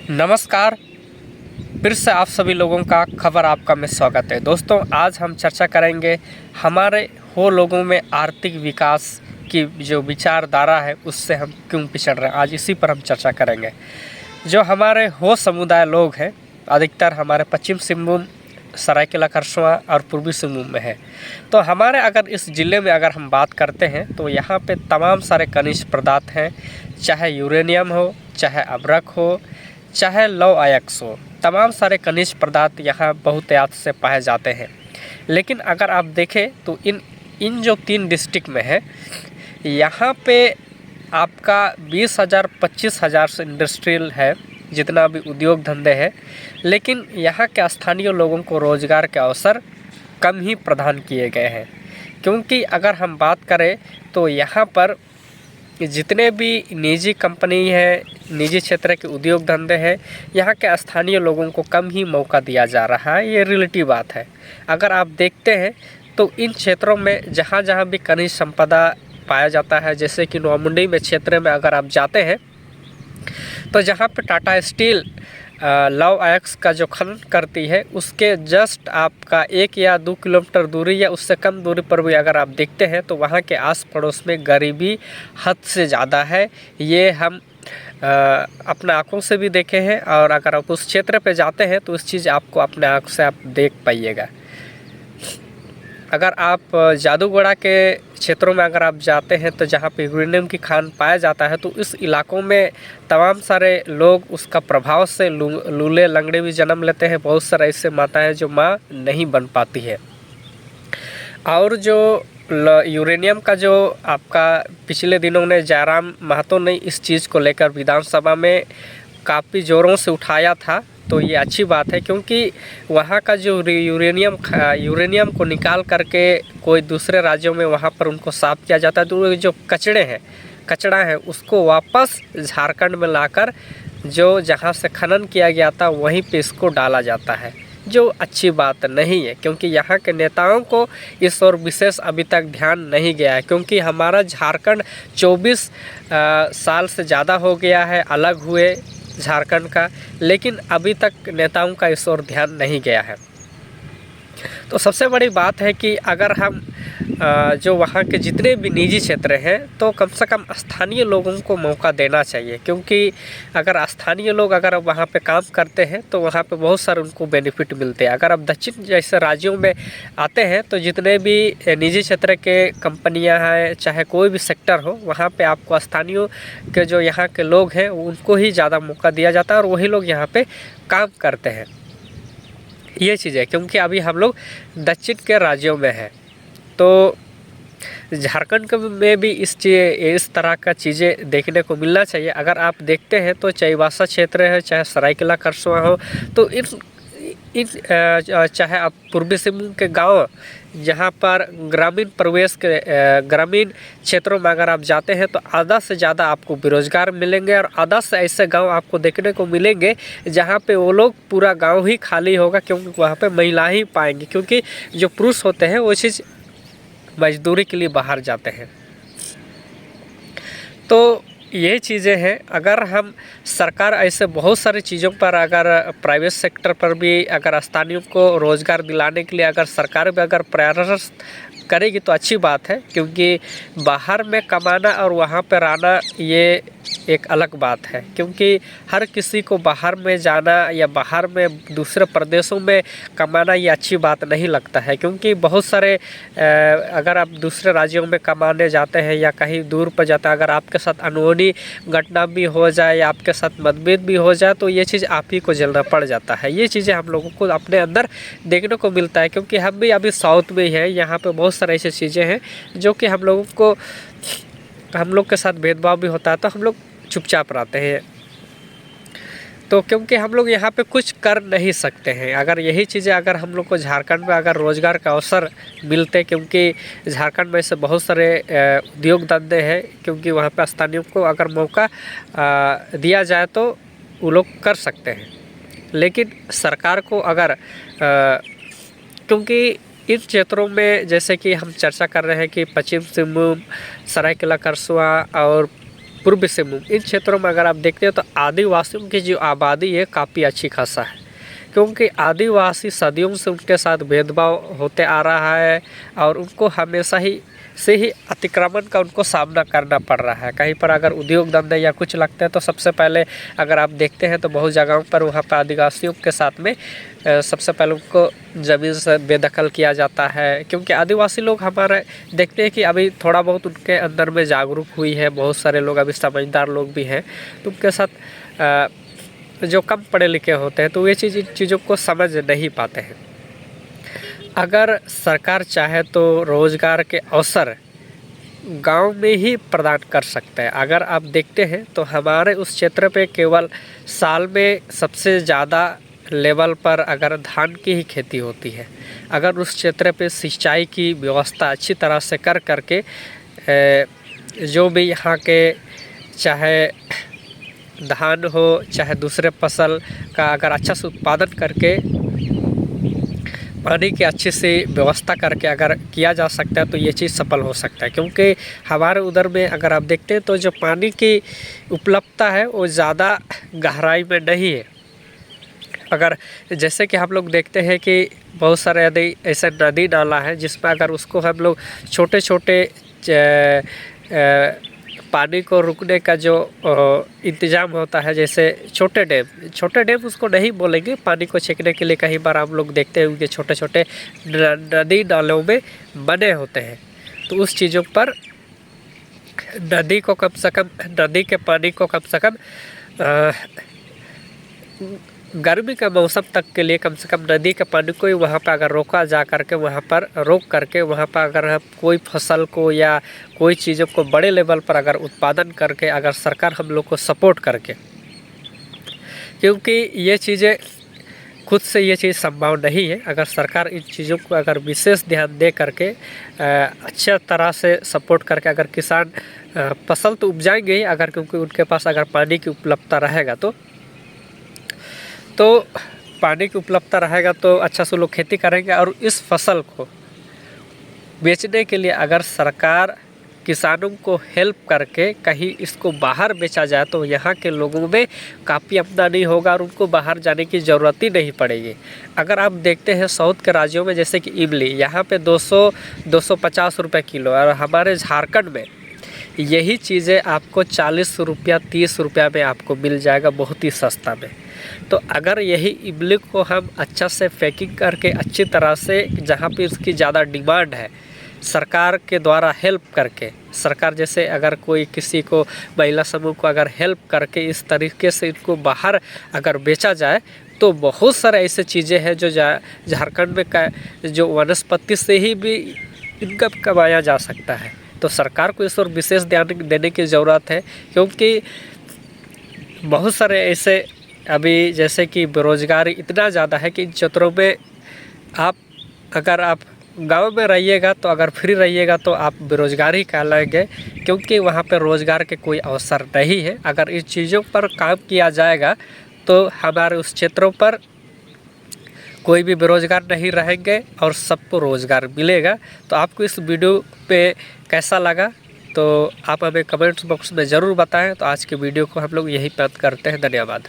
नमस्कार। फिर से आप सभी लोगों का खबर आपका में स्वागत है। दोस्तों, आज हम चर्चा करेंगे हमारे हो लोगों में आर्थिक विकास की जो विचारधारा है उससे हम क्यों पिछड़ रहे हैं। आज इसी पर हम चर्चा करेंगे। जो हमारे हो समुदाय लोग हैं, अधिकतर हमारे पश्चिम सिंहभूम, सरायकेला खरसुआं और पूर्वी सिंहभूम में है। तो हमारे अगर इस ज़िले में अगर हम बात करते हैं तो यहाँ पे तमाम सारे खनिज पदार्थ हैं, चाहे यूरेनियम हो, चाहे अभ्रक हो, चाहे लौह अयस्क हो। तमाम सारे खनिज पदार्थ यहाँ बहुतायत से पाए जाते हैं। लेकिन अगर आप देखें तो इन जो 3 डिस्ट्रिक्ट में है, यहाँ पे आपका 20,000 25,000 से इंडस्ट्रियल है, जितना भी उद्योग धंधे हैं, लेकिन यहाँ के स्थानीय लोगों को रोज़गार के अवसर कम ही प्रदान किए गए हैं। क्योंकि अगर हम बात करें तो यहाँ पर जितने भी निजी कंपनी है, निजी क्षेत्र के उद्योग धंधे हैं, यहाँ के स्थानीय लोगों को कम ही मौका दिया जा रहा है। ये रियलिटी बात है। अगर आप देखते हैं तो इन क्षेत्रों में जहाँ जहाँ भी खनिज संपदा पाया जाता है, जैसे कि नौमुंडी में क्षेत्र में अगर आप जाते हैं तो जहाँ पे टाटा स्टील लौह अयस्क का जो खनन करती है, उसके जस्ट आपका 1 या 2 किलोमीटर दूरी या उससे कम दूरी पर भी अगर आप देखते हैं तो वहाँ के आस पड़ोस में गरीबी हद से ज़्यादा है। ये हम अपने आँखों से भी देखे हैं, और अगर आप उस क्षेत्र पे जाते हैं तो इस चीज़ आपको अपने आँख से आप देख पाइएगा। अगर आप जादूगोड़ा के क्षेत्रों में अगर आप जाते हैं तो जहाँ पे यूरेनियम की खान पाया जाता है, तो इस इलाकों में तमाम सारे लोग उसका प्रभाव से लूले लंगड़े भी जन्म लेते हैं। बहुत सारे ऐसे माताएं जो माँ नहीं बन पाती है। और जो यूरेनियम का जो आपका पिछले दिनों में जयराम महतो ने इस चीज़ को लेकर विधानसभा में काफ़ी ज़ोरों से उठाया था, तो ये अच्छी बात है। क्योंकि वहाँ का जो यूरेनियम को निकाल करके कोई दूसरे राज्यों में वहाँ पर उनको साफ किया जाता है, तो जो कचड़ा है उसको वापस झारखंड में लाकर जो जहाँ से खनन किया गया था वहीं पे इसको डाला जाता है, जो अच्छी बात नहीं है। क्योंकि यहाँ के नेताओं को इस ओर विशेष अभी तक ध्यान नहीं गया है। क्योंकि हमारा झारखंड 24 साल से ज़्यादा हो गया है अलग हुए झारखंड का, लेकिन अभी तक नेताओं का इस ओर ध्यान नहीं गया है। तो सबसे बड़ी बात है कि अगर हम जो वहाँ के जितने भी निजी क्षेत्र हैं तो कम से कम स्थानीय लोगों को मौका देना चाहिए। क्योंकि अगर स्थानीय लोग अगर वहाँ पे काम करते हैं तो वहाँ पे बहुत सारे उनको बेनिफिट मिलते हैं। अगर आप दक्षिण जैसे राज्यों में आते हैं तो जितने भी निजी क्षेत्र के कंपनियाँ हैं, चाहे कोई भी सेक्टर हो, वहाँ पर आपको स्थानीय के जो यहाँ के लोग हैं उनको ही ज़्यादा मौका दिया जाता है और वही लोग यहाँ पर काम करते हैं। ये चीज़ है। क्योंकि अभी हम लोग दक्षिण के राज्यों में हैं, तो झारखंड में भी इस तरह का चीज़ें देखने को मिलना चाहिए। अगर आप देखते हैं तो चाईबासा क्षेत्र है, चाहे सरायकेला खरसुआं हो, तो चाहे आप पूर्वी सिंहभूम के गांव जहां पर ग्रामीण क्षेत्रों में अगर आप जाते हैं तो आधा से ज़्यादा आपको बेरोजगार मिलेंगे, और आधा से ऐसे गांव आपको देखने को मिलेंगे जहां पे वो लोग पूरा गांव ही खाली होगा। क्योंकि वहां पे महिला ही पाएंगे, क्योंकि जो पुरुष होते हैं वो चीज़ मजदूरी के लिए बाहर जाते हैं। तो ये चीज़ें हैं। अगर हम सरकार ऐसे बहुत सारी चीज़ों पर अगर प्राइवेट सेक्टर पर भी अगर स्थानीयों को रोज़गार दिलाने के लिए अगर सरकार भी अगर प्रयास करेगी तो अच्छी बात है। क्योंकि बाहर में कमाना और वहाँ पर रहना ये एक अलग बात है। क्योंकि हर किसी को बाहर में जाना या बाहर में दूसरे प्रदेशों में कमाना ये अच्छी बात नहीं लगता है। क्योंकि बहुत सारे अगर आप दूसरे राज्यों में कमाने जाते हैं या कहीं दूर पर जाते हैं, अगर आपके साथ अनहोनी घटना भी हो जाए या आपके साथ मतभेद भी हो जाए तो ये चीज़ आप ही को झेलना पड़ जाता है। ये चीज़ें हम लोगों को अपने अंदर देखने को मिलता है। क्योंकि हम भी अभी साउथ में ही हैं, यहाँ पर बहुत सारी ऐसी चीज़ें हैं जो कि हम लोग के साथ भेदभाव भी होता है, तो हम लोग चुपचाप रहते हैं। तो क्योंकि हम लोग यहाँ पे कुछ कर नहीं सकते हैं। अगर यही चीज़ें अगर हम लोग को झारखंड में अगर रोज़गार का अवसर मिलते, क्योंकि झारखंड में से बहुत सारे उद्योग धंधे हैं, क्योंकि वहाँ पे स्थानीयों को अगर मौका दिया जाए तो वो लोग कर सकते हैं। लेकिन सरकार को अगर क्योंकि इन क्षेत्रों में जैसे कि हम चर्चा कर रहे हैं कि पश्चिम सिंहभूम, सरायकेला खरसुआं और पूर्वी सिंहभूम, इन क्षेत्रों में अगर आप देखते हो तो आदिवासियों की जो आबादी है काफ़ी अच्छी खासा है, क्योंकि आदिवासी सदियों से उनके साथ भेदभाव होते आ रहा है और उनको हमेशा ही से ही अतिक्रमण का उनको सामना करना पड़ रहा है। कहीं पर अगर उद्योग धंधे या कुछ लगते हैं तो सबसे पहले अगर आप देखते हैं तो बहुत जगहों पर वहाँ पर आदिवासियों के साथ में सबसे पहले उनको ज़मीन से बेदखल किया जाता है, क्योंकि आदिवासी लोग हमारे देखते हैं कि अभी थोड़ा बहुत उनके अंदर में जागरूक हुई है, बहुत सारे लोग अभी समझदार लोग भी हैं, तो उनके साथ जो कम पढ़े लिखे होते हैं तो ये चीज़ों को समझ नहीं पाते हैं। अगर सरकार चाहे तो रोज़गार के अवसर गांव में ही प्रदान कर सकते हैं। अगर आप देखते हैं तो हमारे उस क्षेत्र पे केवल साल में सबसे ज़्यादा लेवल पर अगर धान की ही खेती होती है। अगर उस क्षेत्र पे सिंचाई की व्यवस्था अच्छी तरह से करके जो भी यहाँ के चाहे धान हो चाहे दूसरे फसल का अगर अच्छा से उत्पादन करके पानी की अच्छी से व्यवस्था करके अगर किया जा सकता है तो ये चीज़ सफल हो सकता है। क्योंकि हमारे उधर में अगर आप देखते हैं तो जो पानी की उपलब्धता है वो ज़्यादा गहराई में नहीं है। अगर जैसे कि हम लोग देखते हैं कि बहुत सारे यदि ऐसे नदी नाला है जिसमें अगर उसको हम लोग छोटे छोटे पानी को रुकने का जो इंतज़ाम होता है, जैसे छोटे डैम उसको नहीं बोलेंगे, पानी को छींकने के लिए कई बार हम लोग देखते हैं उनके छोटे छोटे नदी नालों में बने होते हैं। तो उस चीज़ों पर नदी को कम से कम, नदी के पानी को कम से कम गर्मी का मौसम तक के लिए कम से कम नदी के पानी को ही वहाँ पर अगर रोका जा करके वहाँ पर रोक करके वहाँ पर अगर हम कोई फसल को या कोई चीज़ों को बड़े लेवल पर अगर उत्पादन करके अगर सरकार हम लोग को सपोर्ट करके, क्योंकि ये चीज़ें खुद से ये चीज़ संभव नहीं है। अगर सरकार इन चीज़ों को अगर विशेष ध्यान दे करके अच्छे तरह से सपोर्ट करके अगर किसान फसल तो उपजाएंगे ही, अगर क्योंकि उनके पास अगर पानी की उपलब्धता रहेगा तो पानी की उपलब्धता रहेगा तो अच्छा से लोग खेती करेंगे। और इस फसल को बेचने के लिए अगर सरकार किसानों को हेल्प करके कहीं इसको बाहर बेचा जाए तो यहाँ के लोगों में काफ़ी आमदनी होगा और उनको बाहर जाने की ज़रूरत ही नहीं पड़ेगी। अगर आप देखते हैं साउथ के राज्यों में जैसे कि इमली यहाँ पे 200-250 रुपये किलो, और हमारे झारखंड में यही चीज़ें आपको 40 रुपया 30 रुपया में आपको मिल जाएगा, बहुत ही सस्ता में। तो अगर यही इमली को हम अच्छा से पैकिंग करके अच्छी तरह से, जहाँ पे इसकी ज़्यादा डिमांड है, सरकार के द्वारा हेल्प करके, सरकार जैसे अगर कोई किसी को महिला समूह को अगर हेल्प करके इस तरीके से इनको बाहर अगर बेचा जाए तो बहुत सारे ऐसे चीज़ें हैं जो झारखंड में जो वनस्पति से ही भी इनकम कमाया जा सकता है। तो सरकार को इस ओर विशेष ध्यान देने की ज़रूरत है, क्योंकि बहुत सारे ऐसे अभी जैसे कि बेरोज़गारी इतना ज़्यादा है कि इन क्षेत्रों में अगर आप गांव में रहिएगा तो अगर फ्री रहिएगा तो आप बेरोज़गार ही कहलाएंगे, क्योंकि वहाँ पे रोज़गार के कोई अवसर नहीं है। अगर इस चीज़ों पर काम किया जाएगा तो हमारे उस क्षेत्रों पर कोई भी बेरोज़गार नहीं रहेंगे और सबको रोज़गार मिलेगा। तो आपको इस वीडियो पे कैसा लगा तो आप हमें कमेंट्स बॉक्स में ज़रूर बताएं। तो आज के वीडियो को हम लोग यहीं पे अंत करते हैं। धन्यवाद।